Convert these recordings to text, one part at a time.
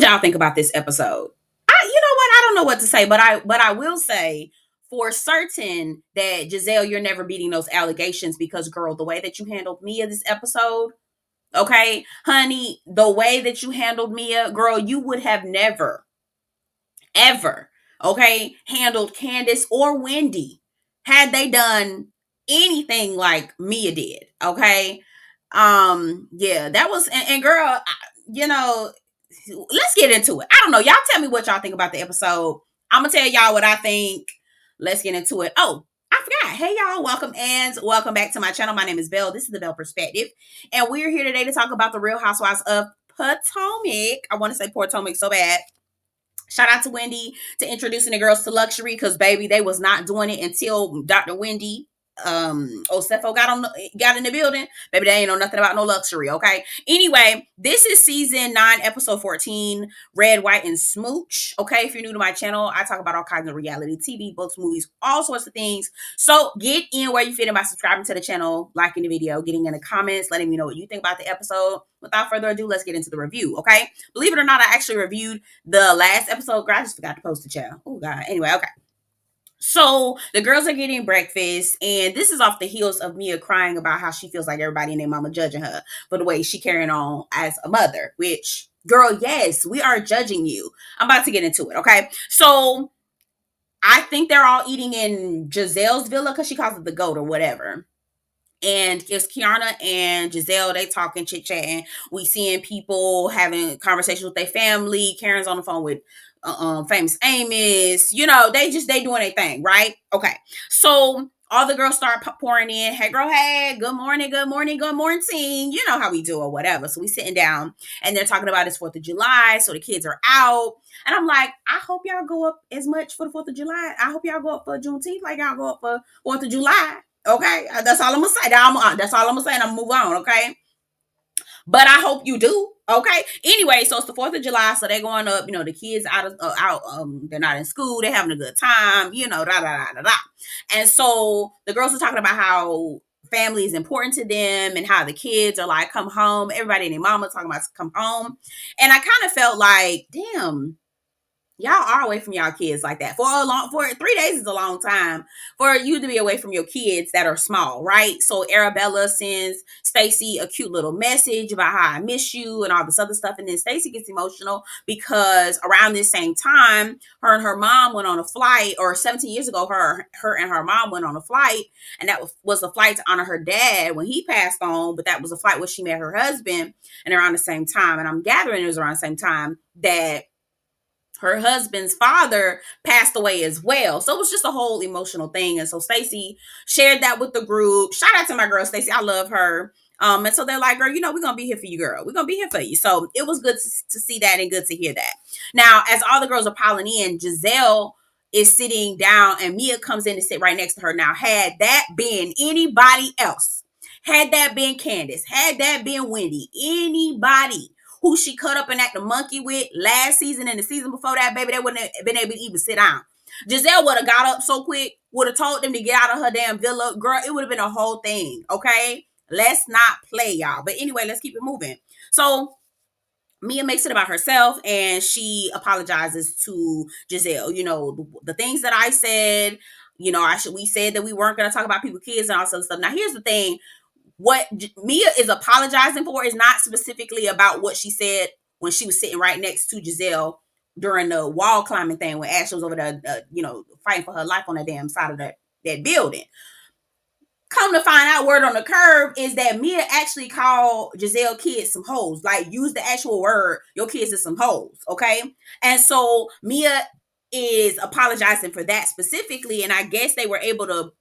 did y'all think about this episode? You know what? I don't know what to say, but I will say for certain that Gizelle, you're never beating those allegations because, girl, the way that you handled Mia this episode, okay, honey, the way that you handled Mia, girl, you would have never, ever, okay, handled Candace or Wendy had they done anything like Mia did, okay. Yeah, that was, and girl, you know, let's get into it. I don't know. Y'all tell me what y'all think about the episode. I'm gonna tell y'all what I think. Let's get into it. Oh, I forgot. Hey y'all, welcome and welcome back to my channel. My name is Belle. This is the Belle Perspective, and we're here today to talk about the Real Housewives of Potomac. I want to say Potomac so bad. Shout out to Wendy to introducing the girls to luxury because baby, they was not doing it until Dr. Wendy Osefo got in the building. Baby, they ain't know nothing about no luxury, okay? Anyway, this is season 9, episode 14, Red, White, and Smooch. Okay, if you're new to my channel, I talk about all kinds of reality TV, books, movies, all sorts of things. So get in where you fit in by subscribing to the channel, liking the video, getting in the comments, letting me know what you think about the episode. Without further ado, let's get into the review, okay? Believe it or not, I actually reviewed the last episode. Girl, I just forgot to post it, y'all. Oh, God. Anyway, okay. So the girls are getting breakfast, and this is off the heels of Mia crying about how she feels like everybody and their mama judging her for the way she carrying on as a mother, which, girl, yes, we are judging you. I'm about to get into it, okay? So I think they're all eating in Gizelle's villa because she calls it the goat or whatever. And it's Keiarna and Gizelle, they talking, chit-chatting. We seeing people having conversations with their family. Karen's on the phone with famous Amos. You know, they doing their thing, right? Okay. So all the girls start pouring in. Hey, girl, hey, good morning, good morning, good morning. You know how we do or whatever. So we sitting down and they're talking about it's 4th of July. So the kids are out. And I'm like, I hope y'all go up as much for the 4th of July. I hope y'all go up for Juneteenth like y'all go up for 4th of July. Okay, that's all I'm gonna say. That's all I'm gonna say, and I'm gonna move on. Okay, but I hope you do. Okay. Anyway, so it's the 4th of July, so they're going up. You know, the kids out. They're not in school. They're having a good time. You know, da da da da da. And so the girls are talking about how family is important to them and how the kids are like, come home. Everybody and their mama talking about come home, and I kind of felt like, damn, y'all are away from y'all kids like that for 3 days is a long time for you to be away from your kids that are small, right? So Arabella sends Stacey a cute little message about how I miss you and all this other stuff, and then Stacey gets emotional because around this same time, her and her mom went on a flight, or 17 years ago, her and her mom went on a flight, and that was a flight to honor her dad when he passed on, but that was a flight where she met her husband, and around the same time, and I'm gathering it was around the same time that her husband's father passed away as well. So it was just a whole emotional thing. And so Stacey shared that with the group. Shout out to my girl, Stacey. I love her. And so they're like, girl, you know, we're going to be here for you, girl. We're going to be here for you. So it was good to see that and good to hear that. Now, as all the girls are piling in, Gizelle is sitting down and Mia comes in to sit right next to her. Now, had that been anybody else, had that been Candace, had that been Wendy, anybody who she cut up and act the monkey with last season and the season before that, baby, they wouldn't have been able to even sit down. Gizelle would have got up so quick, would have told them to get out of her damn villa. Girl, it would have been a whole thing, okay? Let's not play, y'all. But anyway, let's keep it moving. So Mia makes it about herself and she apologizes to Gizelle. You know, the things that I said, you know, we said that we weren't going to talk about people's kids and all sorts of stuff. Now, here's the thing. What Mia is apologizing for is not specifically about what she said when she was sitting right next to Gizelle during the wall climbing thing when Ashley was over there, you know, fighting for her life on the damn side of that building. Come to find out, word on the curb is that Mia actually called Gizelle kids some hoes. Like, use the actual word, your kids is some hoes, okay? And so Mia is apologizing for that specifically, and I guess they were able to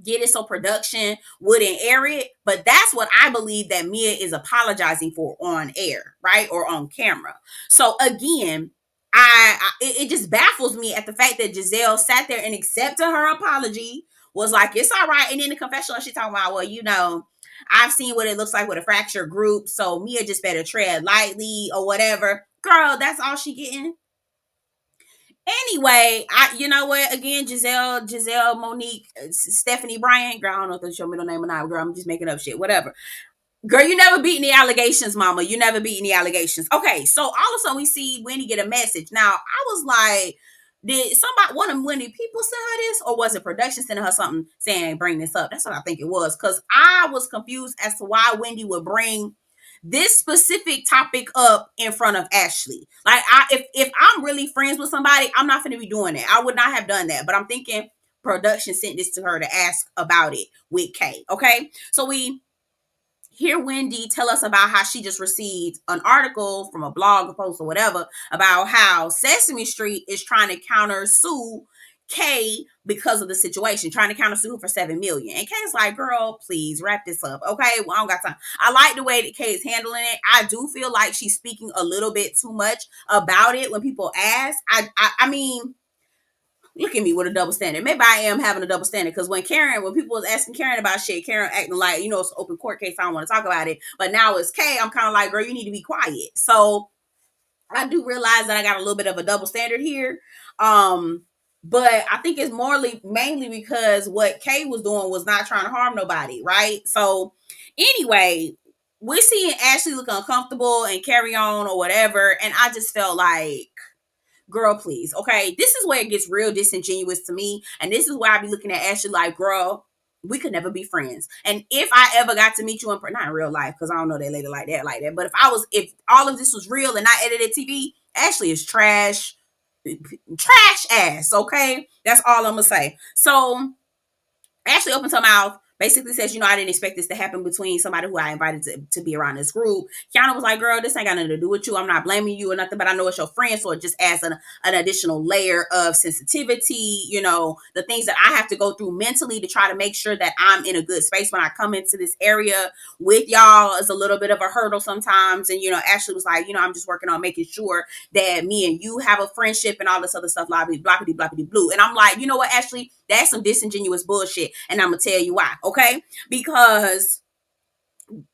get it so production wouldn't air it, but that's what I believe that Mia is apologizing for on air, right, or on camera. So again, it just baffles me at the fact that Gizelle sat there and accepted her apology, was like, it's all right, and in the confessional she talking about, well, you know, I've seen what it looks like with a fractured group, so Mia just better tread lightly or whatever. Girl, that's all she getting. Anyway, you know what? Again, Gizelle, Monique, Stephanie Bryant. Girl, I don't know if that's your middle name or not. Girl, I'm just making up shit. Whatever. Girl, you never beat any allegations, mama. You never beat any allegations. Okay, so all of a sudden we see Wendy get a message. Now, I was like, did somebody, one of Wendy people send her this? Or was it production sending her something saying, bring this up? That's what I think it was. Because I was confused as to why Wendy would bring this specific topic up in front of Ashley. Like, if I'm really friends with somebody, I'm not going to be doing that. I would not have done that. But I'm thinking production sent this to her to ask about it with Kay. Okay, so we hear Wendy tell us about how she just received an article from a blog, a post, or whatever about how Sesame Street is trying to counter sue Kay because of the situation, trying to counter sue for $7 million. And Kay's like, "Girl, please wrap this up, okay? Well, I don't got time." I like the way that Kay is handling it. I do feel like she's speaking a little bit too much about it when people ask. I mean, look at me with a double standard. Maybe I am having a double standard because when people was asking Karen about shit, Karen acting like, it's an open court case. I don't want to talk about it. But now it's Kay. I'm kind of like, girl, you need to be quiet. So I do realize that I got a little bit of a double standard here. But I think it's mainly because what Kay was doing was not trying to harm nobody, right? So anyway, we're seeing Ashley look uncomfortable and carry on or whatever. And I just felt like, girl, please. Okay. This is where it gets real disingenuous to me. And this is why I be looking at Ashley like, girl, we could never be friends. And if I ever got to meet you not in real life, because I don't know that lady like that. But if all of this was real and not edited TV, Ashley is trash ass. Okay. That's all I'm going to say. So Ashley opens her mouth, basically says, I didn't expect this to happen between somebody who I invited to be around this group. Keiarna was like, girl, this ain't got nothing to do with you. I'm not blaming you or nothing, but I know it's your friend, so it just adds an additional layer of sensitivity, the things that I have to go through mentally to try to make sure that I'm in a good space when I come into this area with y'all is a little bit of a hurdle sometimes. And, Ashley was like, I'm just working on making sure that me and you have a friendship and all this other stuff, bloppity, bloppity, blue. And I'm like, you know what, Ashley? That's some disingenuous bullshit. And I'm going to tell you why, okay? Because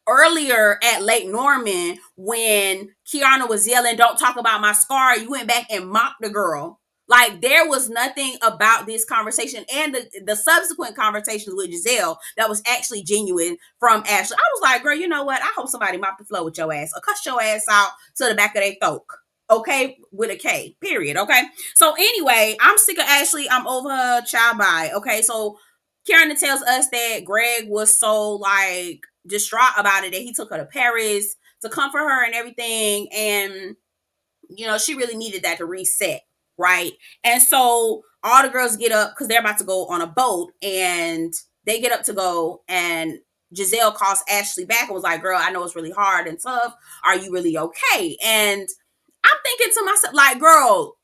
earlier at Lake Norman, when Keiarna was yelling, "Don't talk about my scar," you went back and mocked the girl. Like, there was nothing about this conversation and the subsequent conversations with Gizelle that was actually genuine from Ashley. I was like, girl, you know what? I hope somebody mopped the floor with your ass or cuss your ass out to the back of their throat. Okay, with a K, period. Okay, so anyway, I'm sick of Ashley. I'm over her. Child bye. Okay, so Keiarna tells us that Greg was so like distraught about it that he took her to Paris to comfort her and everything, and she really needed that to reset, right? And so all the girls get up because they're about to go on a boat, and they get up to go, and Gizelle calls Ashley back and was like, "Girl, I know it's really hard and tough. Are you really okay?" And I'm thinking to myself, like, girl,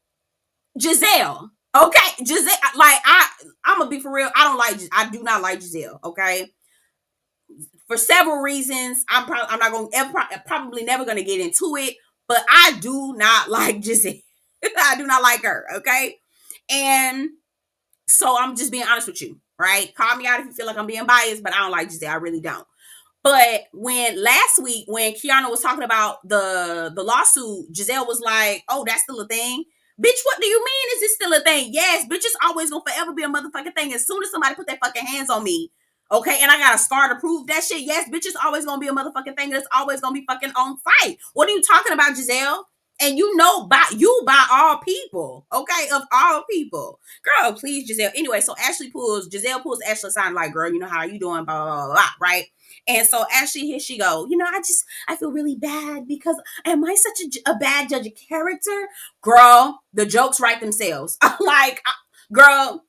Gizelle, okay, Gizelle, like, I'm gonna be for real. I do not like Gizelle, okay, for several reasons. I'm not gonna probably never gonna get into it, but I do not like Gizelle. I do not like her, okay, and so I'm just being honest with you, right? Call me out if you feel like I'm being biased, but I don't like Gizelle. I really don't. But when last week, when Keiarna was talking about the lawsuit, Gizelle was like, "Oh, that's still a thing." Bitch, what do you mean? Is it still a thing? Yes, bitch, it's always gonna forever be a motherfucking thing. As soon as somebody put their fucking hands on me, okay, and I got a scar to prove that shit, yes, bitch, it's always gonna be a motherfucking thing. And it's always gonna be fucking on site. What are you talking about, Gizelle? And by all people, okay, of all people, girl, please, Gizelle. Anyway, so Gizelle pulls Ashley aside, like, girl, how are you doing, blah, blah, blah, blah, right? And so Ashley, here she go, I feel really bad because am I such a bad judge of character? Girl, the jokes write themselves. Like, girl,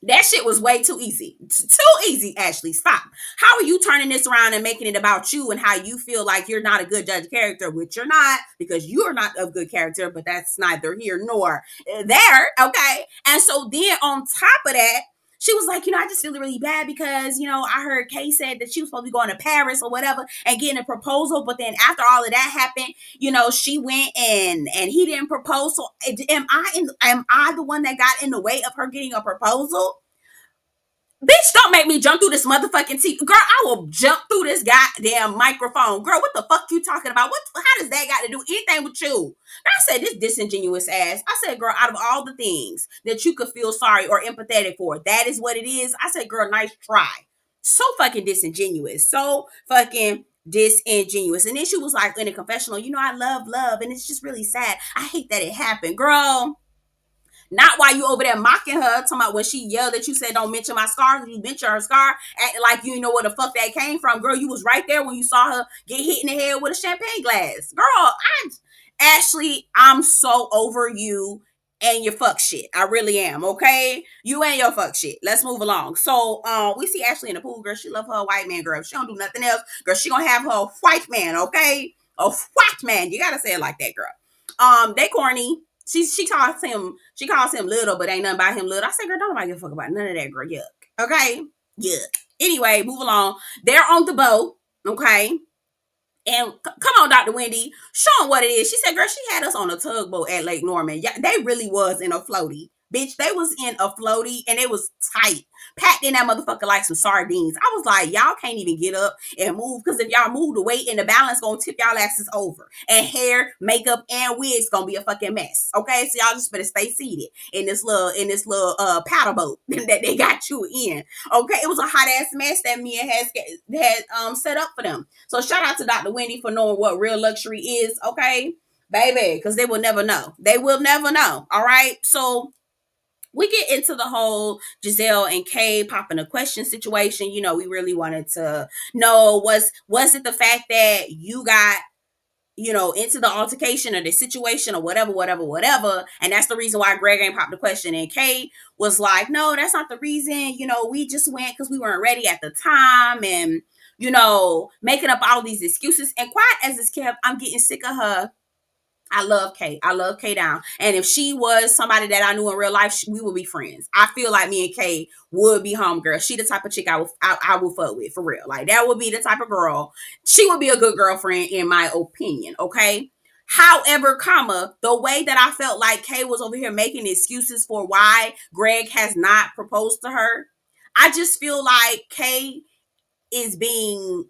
that shit was way too easy. Too easy, Ashley. Stop. How are you turning this around and making it about you and how you feel like you're not a good judge of character, which you're not, because you are not of good character, but that's neither here nor there, okay? And so then on top of that, she was like, I just feel really bad because, I heard Kay said that she was supposed to be going to Paris or whatever and getting a proposal. But then after all of that happened, she went and he didn't propose. So am I the one that got in the way of her getting a proposal? Bitch, don't make me jump through this motherfucking TV. Girl, I will jump through this goddamn microphone. Girl, what the fuck you talking about? How does that got to do anything with you? I said, this disingenuous ass. I said, girl, out of all the things that you could feel sorry or empathetic for, that is what it is. I said, girl, nice try. So fucking disingenuous. So fucking disingenuous. And then she was like in a confessional, I love love, and it's just really sad. I hate that it happened. Girl, not while you over there mocking her, talking about when she yelled at you, said, don't mention my scar. You mention her scar, acting like you know where the fuck that came from. Girl, you was right there when you saw her get hit in the head with a champagne glass. Girl, Ashley, I'm so over you and your fuck shit. I really am, okay? You and your fuck shit. Let's move along. So, we see Ashley in the pool, girl. She love her white man, girl. If she don't do nothing else, girl, she gonna have her white man, okay? A white man. You gotta say it like that, girl. They corny. She calls him little, but ain't nothing about him little. I said, girl, don't nobody give a fuck about none of that, girl. Yuck. Okay? Yuck. Anyway, move along. They're on the boat, okay? And come on, Dr. Wendy, show them what it is. She said, girl, she had us on a tugboat at Lake Norman. Yeah, they really was in a floaty. Bitch, they was in a floaty and it was tight. Packed in that motherfucker like some sardines. I was like, y'all can't even get up and move, because if y'all move, the weight and the balance gonna tip y'all asses over. And hair, makeup, and wigs gonna be a fucking mess. Okay, so y'all just better stay seated in this little paddle boat that they got you in. Okay, it was a hot ass mess that Mia had set up for them. So shout out to Dr. Wendy for knowing what real luxury is. Okay, baby, because they will never know. They will never know. All right, so we get into the whole Gizelle and Kay popping a question situation. We really wanted to know, was it the fact that you got, into the altercation or the situation or whatever. And that's the reason why Greg ain't popped the question. And Kay was like, no, that's not the reason. We just went because we weren't ready at the time. And, making up all these excuses. And quiet as it's kept, I'm getting sick of her. I love Kay. I love Kay down. And if she was somebody that I knew in real life, we would be friends. I feel like me and Kay would be homegirls. She the type of chick I would fuck with, for real. Like, that would be the type of girl. She would be a good girlfriend, in my opinion, okay? However, the way that I felt like Kay was over here making excuses for why Greg has not proposed to her, I just feel like Kay is being,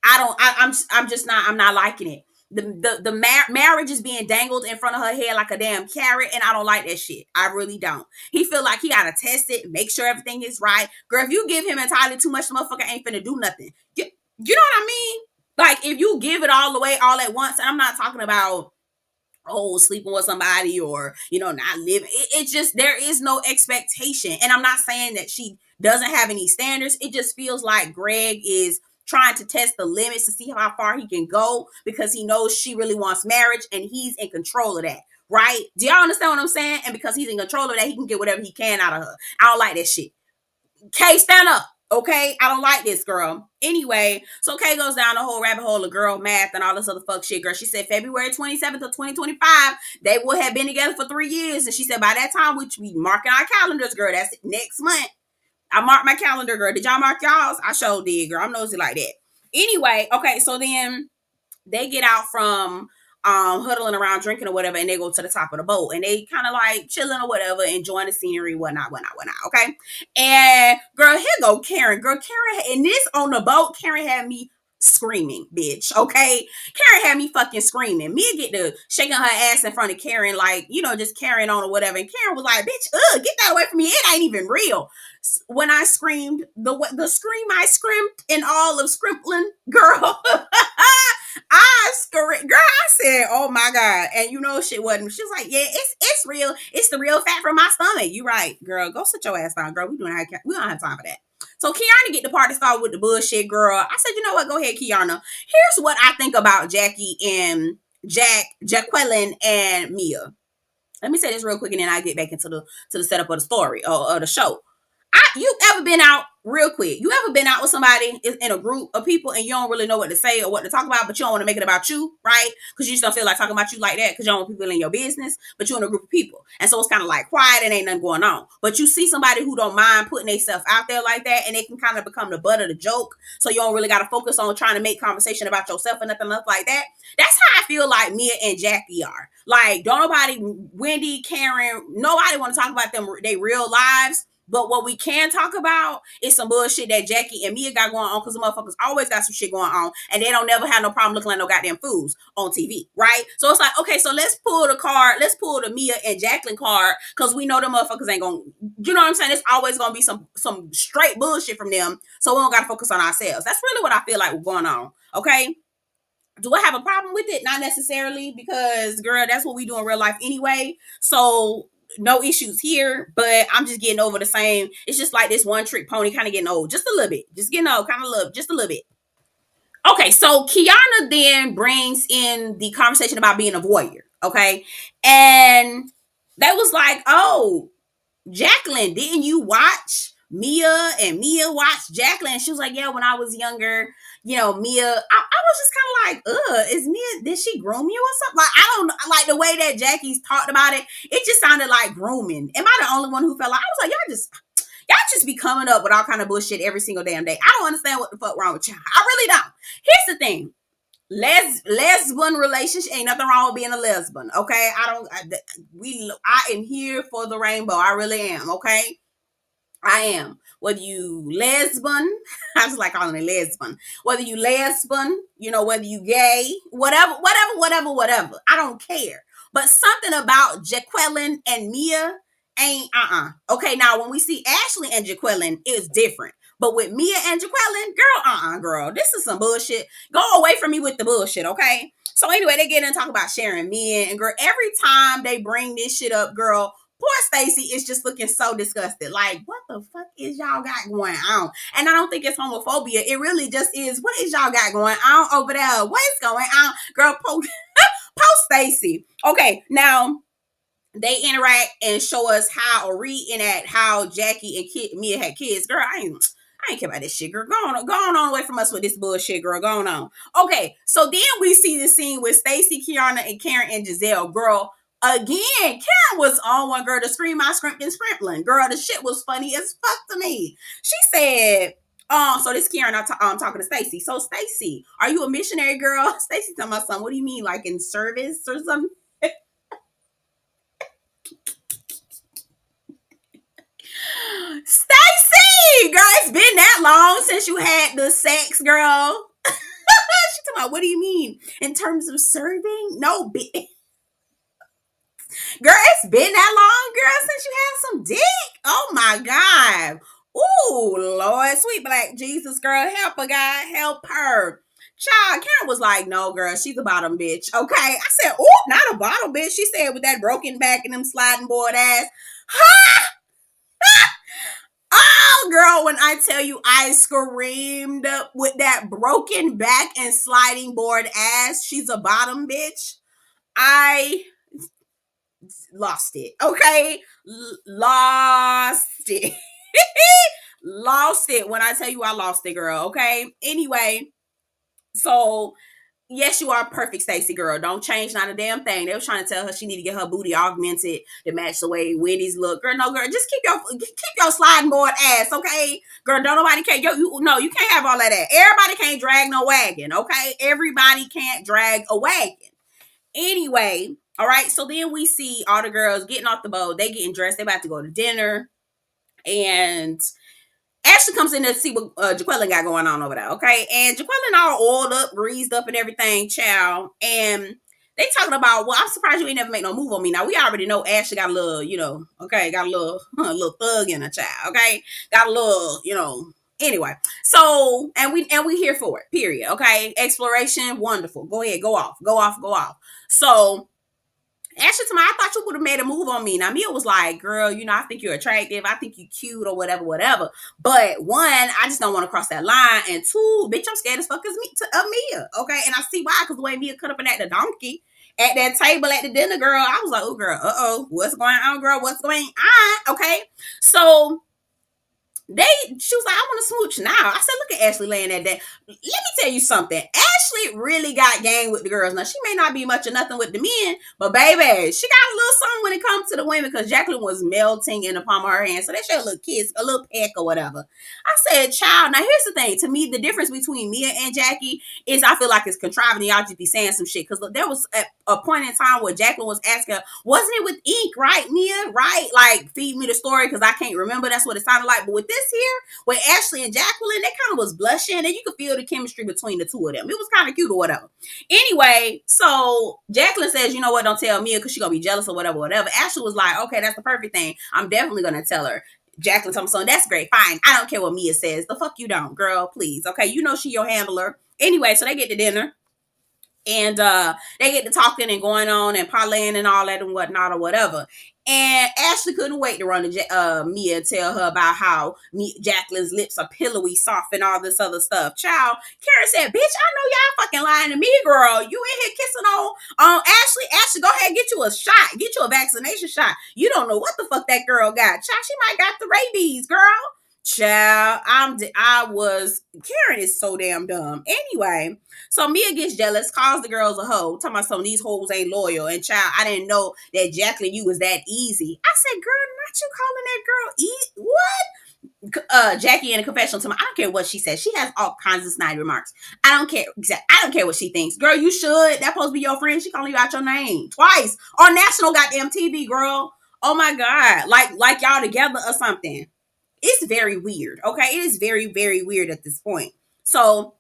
I'm not liking it. The marriage is being dangled in front of her head like a damn carrot, and I don't like that shit. I really don't. He feel like he gotta test it, make sure everything is right. Girl, if you give him entirely too much, the motherfucker ain't finna do nothing. You know what I mean? Like, if you give it all away all at once, and I'm not talking about sleeping with somebody or, not living. It's just, there is no expectation. And I'm not saying that she doesn't have any standards. It just feels like Greg is trying to test the limits to see how far he can go, because he knows she really wants marriage and he's in control of that. Right? Do y'all understand what I'm saying? And because he's in control of that, he can get whatever he can out of her. I don't like that shit. Kay, stand up. Okay, I don't like this, girl. Anyway, so Kay goes down the whole rabbit hole of girl math and all this other fuck shit, girl. She said February 27th of 2025, they would have been together for 3 years. And she said by that time, we should be marking our calendars, girl. That's next month. I marked my calendar, girl. Did y'all mark y'all's? I sure did, girl. I'm nosy like that. Anyway, okay, so then they get out from huddling around drinking or whatever, and they go to the top of the boat and they kind of like chilling or whatever, enjoying the scenery, whatnot. Okay. And girl, here go Karen. Girl, Karen, and this on the boat, Karen had me screaming, bitch. Okay. Karen had me fucking screaming. Mia get to shaking her ass in front of Karen, like, just carrying on or whatever. And Karen was like, bitch, get that away from me. It ain't even real. When I screamed, the scream I screamed in all of Scrimpling, girl, I screamed, girl, I said, oh my God. And shit wasn't. She was like, yeah, it's real. It's the real fat from my stomach. You right, girl. Go sit your ass down, girl. We don't have time for that. So Keiarna get the party started with the bullshit, girl. I said, you know what? Go ahead, Keiarna. Here's what I think about Jackie and Jacqueline and Mia. Let me say this real quick, and then I get back into the setup of the story or the show. You ever been out real quick? You ever been out with somebody in a group of people and you don't really know what to say or what to talk about, but you don't want to make it about you, right? Because you just don't feel like talking about you like that because you don't want people in your business, but you're in a group of people. And so it's kind of like quiet and ain't nothing going on. But you see somebody who don't mind putting themselves out there like that, and they can kind of become the butt of the joke. So you don't really got to focus on trying to make conversation about yourself and nothing else like that. That's how I feel like Mia and Jackie are. Like, don't nobody, Wendy, Karen, nobody want to talk about them, their real lives. But what we can talk about is some bullshit that Jackie and Mia got going on, because the motherfuckers always got some shit going on, and they don't never have no problem looking like no goddamn fools on TV, right? So it's like, okay, so let's pull the Mia and Jacqueline card, because we know the motherfuckers ain't gonna, you know what I'm saying? It's always gonna be some straight bullshit from them, so we don't gotta focus on ourselves. That's really what I feel like going on, okay? Do I have a problem with it? Not necessarily, because girl, that's what we do in real life anyway. So no issues here, but I'm just getting over the same. It's just like this one trick pony kind of getting old, just a little bit, just getting old, kind of little, just a little bit. Okay, so Keiarna then brings in the conversation about being a voyeur. Okay, and that was like, oh, Jacqueline, didn't you watch Mia and Mia watched Jacqueline? And she was like, yeah, when I was younger, Mia, I was just kind of like, is Mia, did she groom you or something? Like, I don't know, like the way that Jackie's talked about it, it just sounded like grooming. Am I the only one who felt like, I was like, y'all just be coming up with all kind of bullshit every single damn day. I don't understand what the fuck wrong with y'all. I really don't. Here's the thing. Lesbian relationship, ain't nothing wrong with being a lesbian, okay? I am here for the rainbow. I really am, okay? I am. Whether you lesbian, I just like calling it lesbian. Whether you lesbian, whether you gay, whatever. I don't care. But something about Jacqueline and Mia ain't Okay, now when we see Ashley and Jacqueline, it's different. But with Mia and Jacqueline, girl. This is some bullshit. Go away from me with the bullshit, okay? So anyway, they get in and talk about sharing men, and girl, every time they bring this shit up, girl, poor Stacey is just looking so disgusted. Like, what the fuck is y'all got going on? And I don't think it's homophobia. It really just is, what is y'all got going on over there? What is going on? Girl, post Stacey. Okay, now they interact and show us how, or reenact how Jackie and Mia had kids. Girl, I ain't care about this shit, girl. Go on away from us with this bullshit, girl. Going on. Okay, so then we see the scene with Stacey, Keiarna, and Karen and Gizelle. Girl, again, Karen was on one, girl, to scream my script and sprinkling. Girl, the shit was funny as fuck to me. She said, so this Karen, I'm talking to Stacey. So Stacey, are you a missionary, girl? Stacey talking about something. What do you mean, like in service or something? Stacy, girl, it's been that long since you had the sex, girl. She talking about, what do you mean? In terms of serving? No, girl, it's been that long, girl, since you had some dick. Oh my God. Ooh, Lord, sweet black Jesus, girl, help her, God, help her. Child, Karen was like, no, girl, she's a bottom bitch. Okay. I said, oh, not a bottom bitch. She said with that broken back and them sliding board ass. Ha! Oh, girl, when I tell you I screamed with that broken back and sliding board ass, she's a bottom bitch. I lost it. Okay? Lost it. Lost it. When I tell you I lost it, girl. Okay? Anyway, so yes, you are perfect, Stacey, girl. Don't change not a damn thing. They was trying to tell her she need to get her booty augmented to match the way Wendy's look. Girl, no, girl, just keep your sliding board ass, okay? Girl, don't nobody care. You can't have all of that. Everybody can't drag no wagon, okay? Everybody can't drag a wagon. Anyway, all right. So then we see all the girls getting off the boat. They getting dressed. They about to go to dinner, and Ashley comes in to see what Jacqueline got going on over there, okay? And Jacqueline all oiled up, greased up and everything, child. And they talking about, well, I'm surprised you ain't never make no move on me. Now, we already know Ashley got a little, okay, got a little thug in her, child, okay? Got a little, anyway. So, and we here for it, period, okay? Exploration, wonderful. Go ahead, go off. So, Ashley to me, I thought you would have made a move on me. Now, Mia was like, girl, I think you're attractive. I think you're cute or whatever. But one, I just don't want to cross that line. And two, bitch, I'm scared as fuck of Mia. Okay. And I see why, because the way Mia cut up in at the donkey at that table at the dinner, girl, I was like, oh, girl, what's going on, girl? What's going on? Okay. So She was like, I want to smooch now. I said, look at Ashley laying that day. Let me tell you something. Ashley really got game with the girls. Now, she may not be much of nothing with the men, but baby, she got a little something when it comes to the women because Jacqueline was melting in the palm of her hand. So they showed a little kiss, a little peck or whatever. I said, child, now here's the thing. To me, the difference between Mia and Jackie is I feel like it's contriving. Y'all just be saying some shit. Because there was a point in time where Jacqueline was asking her, wasn't it with ink, right, Mia? Right? Like, feed me the story because I can't remember. That's what it sounded like. But with this here, with Ashley and Jacqueline, they kind of was blushing and you could feel the chemistry between the two of them. It was kind of cute or whatever. Anyway, so Jacqueline says, you know what, don't tell Mia because she's going to be jealous or whatever, whatever. Ashley was like, okay, that's the perfect thing. I'm definitely going to tell her. Jacqueline told me, so that's great. Fine. I don't care what Mia says. The fuck you don't, girl, please. Okay, you know she your handler. Anyway, so they get to dinner. And they get to talking and going on and parlaying and all that and whatnot or whatever. And Ashley couldn't wait to run to Mia and tell her about how Jacqueline's lips are pillowy, soft, and all this other stuff. Child, Karen said, bitch, I know y'all fucking lying to me, girl. You in here kissing on Ashley. Ashley, go ahead, get you a shot. Get you a vaccination shot. You don't know what the fuck that girl got. Child, she might got the rabies, girl. Child, Karen is so damn dumb. Anyway, so Mia gets jealous, calls the girls a hoe, talking about some of these hoes ain't loyal. And child, I didn't know that Jacqueline, you was that easy. I said, girl, not you calling that girl easy. What? Jackie in a confessional to me. I don't care what she says. She has all kinds of snide remarks. I don't care. I don't care what she thinks. Girl, you should. That supposed to be your friend. She calling you out your name twice on national goddamn TV, girl. Oh my God. Like y'all together or something. It's very weird. Okay. It is very, very weird at this point. So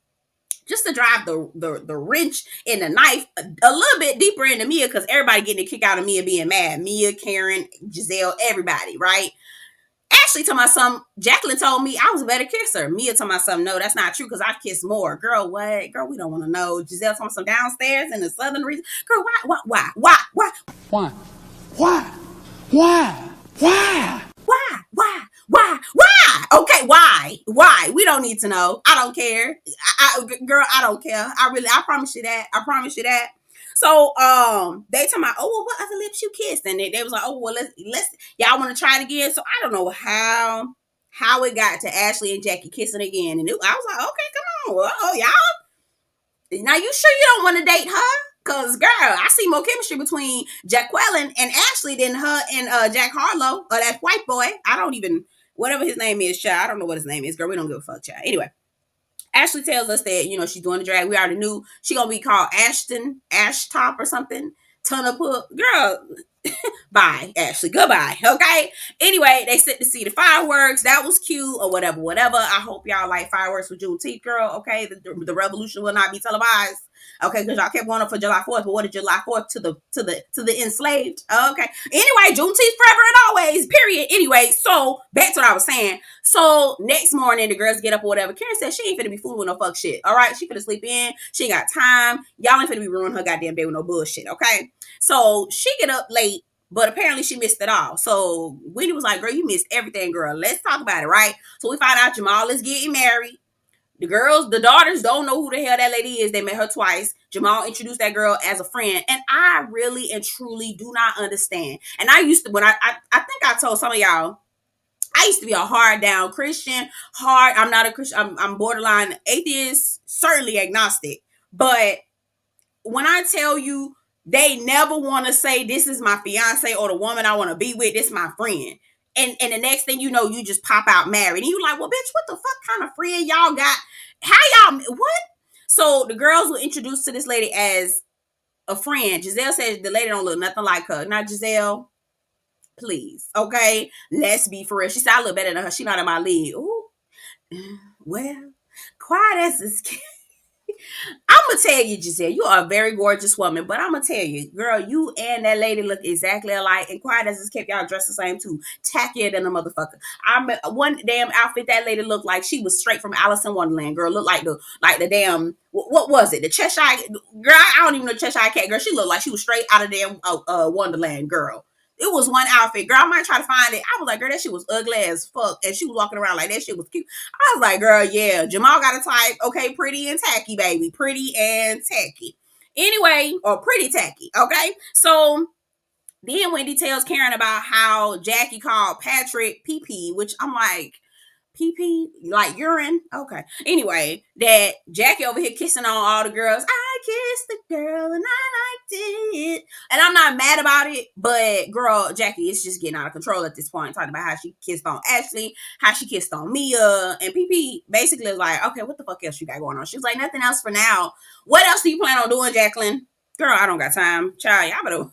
just to drive the wrench in the knife a little bit deeper into Mia, because everybody getting a kick out of Mia being mad. Mia, Karen, Gizelle, everybody, right? Ashley told my son, Jacqueline told me I was a better kisser. Mia told my son, no, that's not true because I kissed more. Girl, what? Girl, we don't want to know. Gizelle told me some downstairs in the southern region. Girl, Why? Why? Why? Why? Why? Okay, why? Why? We don't need to know. I don't care. Girl, I don't care. I promise you that. I promise you that. So, they told me, oh, well, what other lips you kissed? And they was like, oh, well, let's, y'all want to try it again? So I don't know how it got to Ashley and Jackie kissing again. And I was like, okay, come on. Oh, y'all. Now, you sure you don't want to date her? Cause girl, I see more chemistry between Jacqueline and Ashley than her and Jack Harlow or that white boy. I don't even whatever his name is, child. I don't know what his name is, girl. We don't give a fuck, child. Anyway, Ashley tells us that she's doing the drag. We already knew she gonna be called Ashtop or something. Ton of put girl. Bye, Ashley. Goodbye. Okay. Anyway, they sit to see the fireworks. That was cute or whatever. I hope y'all like fireworks for Juneteenth, girl. Okay. The revolution will not be televised. Okay, because y'all kept going up for July 4th, but what is July 4th to the enslaved? Okay. Anyway, Juneteenth forever and always. Period. Anyway, so back to what I was saying. So next morning, the girls get up or whatever. Karen said she ain't finna be fooling with no fuck shit. All right, she finna sleep in. She ain't got time. Y'all ain't finna be ruining her goddamn day with no bullshit. Okay. So she get up late, but apparently she missed it all. So Wendy was like, girl, you missed everything, girl. Let's talk about it, right? So we find out Jamal is getting married. The daughters don't know who the hell that lady is. They met her twice. Jamal introduced that girl as a friend. And I really and truly do not understand. And I used to, when I think I told some of y'all, I used to be a hard down Christian. I'm not a Christian. I'm borderline atheist, certainly agnostic. But when I tell you, they never want to say this is my fiance or the woman I want to be with. This is my friend. And the next thing you know, you just pop out married. And you like, well, bitch, what the fuck kind of friend y'all got? How y'all, what? So the girls were introduced to this lady as a friend. Gizelle said the lady don't look nothing like her. Now, Gizelle, please, okay? Let's be for real. She said I look better than her. She not in my league. Ooh, well, quiet as a I'm gonna tell you, Gizelle, you are a very gorgeous woman, but I'm gonna tell you, girl, you and that lady look exactly alike. And quiet as kept y'all dressed the same too, tackier than a motherfucker. I'm one damn outfit that lady looked like she was straight from Alice in Wonderland. Girl, looked like the damn what was it? The Cheshire girl? I don't even know Cheshire Cat. Girl, she looked like she was straight out of damn Wonderland. Girl. It was one outfit, girl. I might try to find it. I was like, girl, that shit was ugly as fuck. And she was walking around like that shit was cute. I was like, girl, yeah, Jamal got a type. Okay, pretty and tacky, baby. Pretty and tacky. Anyway, or pretty tacky. Okay. So then Wendy tells Karen about how Jackie called Patrick PP, which I'm like, pee pee, like urine. Okay. Anyway, that Jackie over here kissing on all the girls. I kissed the girl and I liked it. And I'm not mad about it, but girl, Jackie is just getting out of control at this point. Talking about how she kissed on Ashley, how she kissed on Mia. And PP basically is like, okay, what the fuck else you got going on? She's like, nothing else for now. What else do you plan on doing, Jacqueline? Girl, I don't got time. Child, y'all better.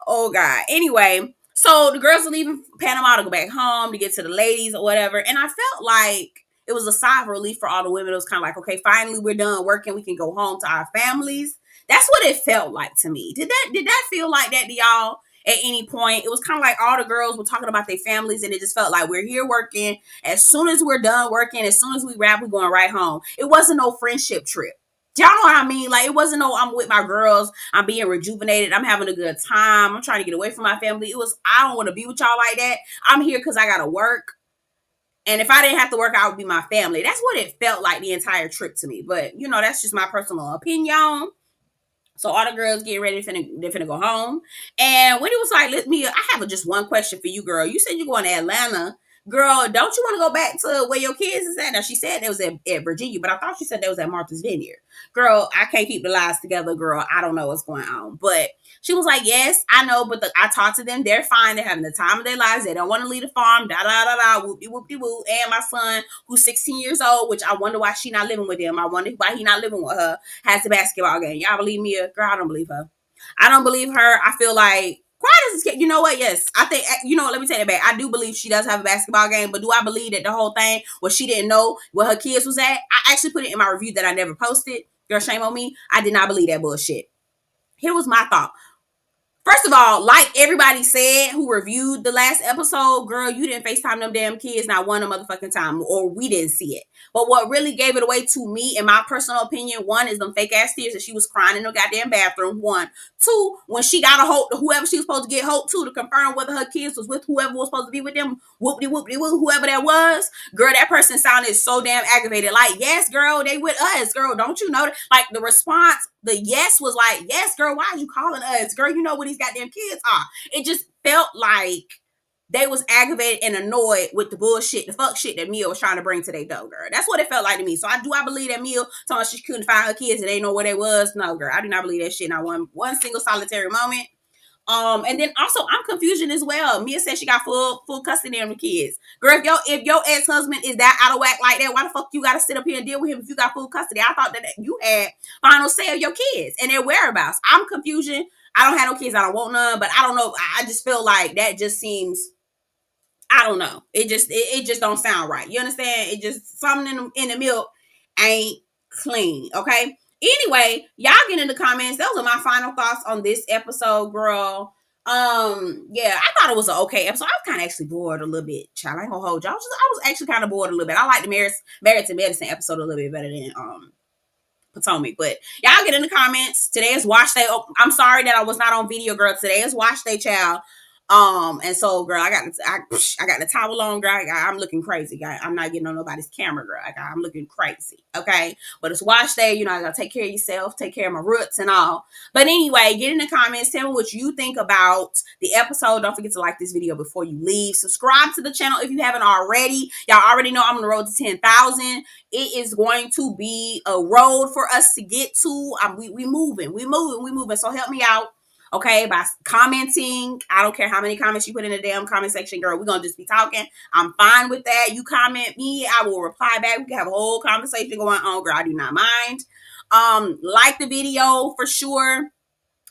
Oh, God. Anyway, so the girls are leaving Panama to go back home to get to the ladies or whatever. And I felt like it was a sigh of relief for all the women. It was kind of like, okay, finally we're done working. We can go home to our families. That's what it felt like to me. Did that feel like that to y'all at any point? It was kind of like all the girls were talking about their families, and it just felt like we're here working. As soon as we're done working, as soon as we wrap, we're going right home. It wasn't no friendship trip. Y'all know what I mean? Like, it wasn't no, I'm with my girls, I'm being rejuvenated, I'm having a good time, I'm trying to get away from my family. It was, I don't want to be with y'all like that. I'm here because I got to work. And if I didn't have to work, I would be my family. That's what it felt like the entire trip to me. But, you know, that's just my personal opinion. So all the girls getting ready, they're finna go home. And when it was like, let me, I have just one question for you, girl. You said you're going to Atlanta. Girl, don't you want to go back to where your kids is at? Now, she said it was at Virginia, but I thought she said that was at Martha's Vineyard. Girl, I can't keep the lies together, girl. I don't know what's going on. But she was like, yes, I know, but I talked to them. They're fine. They're having the time of their lives. They don't want to leave the farm, da-da-da-da, whoop-de-whoop-de-whoop. And my son, who's 16 years old, which I wonder why she not living with them. I wonder why he not living with her, has the basketball game. Y'all believe me? Girl, I don't believe her. I don't believe her. I feel like, why does this kid, you know what? Yes, I think, you know what, let me take it back. I do believe she does have a basketball game, but do I believe that the whole thing was she didn't know where her kids was at? I actually put it in my review that I never posted. Girl, shame on me. I did not believe that bullshit. Here was my thought. First of all, like everybody said who reviewed the last episode, girl, you didn't FaceTime them damn kids not one motherfucking time, or we didn't see it. But what really gave it away to me, in my personal opinion, one is them fake ass tears that she was crying in the goddamn bathroom. One. Two, when she got a hold to whoever she was supposed to get hold to confirm whether her kids was with whoever was supposed to be with them, whoopty-whoopty-whoop, whoever that was. Girl, that person sounded so damn aggravated. Like, yes, girl, they with us. Girl, don't you know that? Like, the response, the yes was like, yes, girl, why are you calling us? Girl, you know what these goddamn kids are. It just felt like they was aggravated and annoyed with the bullshit, the fuck shit that Mia was trying to bring to their door, girl. That's what it felt like to me. So I believe that Mia told her she couldn't find her kids and they know where they was. No, girl, I do not believe that shit. Not one single solitary moment. And then also I'm confusion as well. Mia said she got full custody of the kids. Girl, if your ex-husband is that out of whack like that, why the fuck you gotta sit up here and deal with him if you got full custody? I thought that you had final say of your kids and their whereabouts. I'm confusion. I don't have no kids. I don't want none, but I don't know. I just feel like that just seems, I don't know. It just don't sound right. You understand? It just, something in the milk ain't clean. Okay. Anyway, y'all get in the comments. Those are my final thoughts on this episode, girl. Yeah, I thought it was an okay episode. I was kind of actually bored a little bit. Child, I ain't gonna hold y'all. I was actually kind of bored a little bit. I like the Married to Medicine episode a little bit better than Potomac. But y'all get in the comments. Today is wash day. Oh, I'm sorry that I was not on video, girl. Today is wash day, child. And so, girl, I got the towel on, girl. I'm looking crazy, guy. I'm not getting on nobody's camera, girl. I'm looking crazy, okay? But it's wash day, you know. I gotta take care of yourself, take care of my roots and all. But anyway, get in the comments. Tell me what you think about the episode. Don't forget to like this video before you leave. Subscribe to the channel if you haven't already. Y'all already know I'm on the road to 10,000. It is going to be a road for us to get to. We moving. So help me out. Okay, by commenting. I don't care how many comments you put in the damn comment section, girl. We're going to just be talking. I'm fine with that. You comment me, I will reply back. We can have a whole conversation going on, girl. I do not mind. Like the video for sure.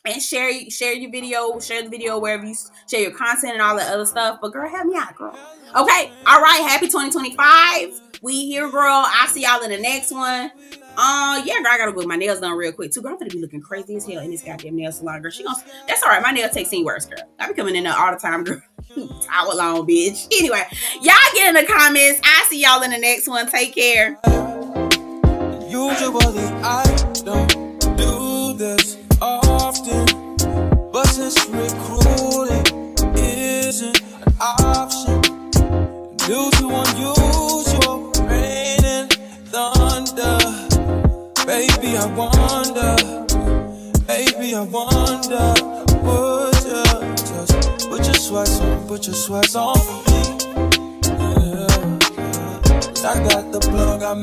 And share your video, share the video wherever you share your content and all that other stuff. But girl, help me out, girl. Okay, all right. Happy 2025. We here, girl. I'll see y'all in the next one. Yeah, girl, I gotta go get my nails done real quick too. Girl, I'm gonna be looking crazy as hell in this goddamn nail salon, girl. That's all right. My nail tech seem worse, girl. I be coming in there all the time, girl. Towel on, bitch. Anyway, y'all get in the comments. I'll see y'all in the next one. Take care. Usually I don't do this often, but since recruiting isn't an option due to unusual rain and thunder, baby, I wonder, would you just put your sweats on for me? Yeah. I got the plug,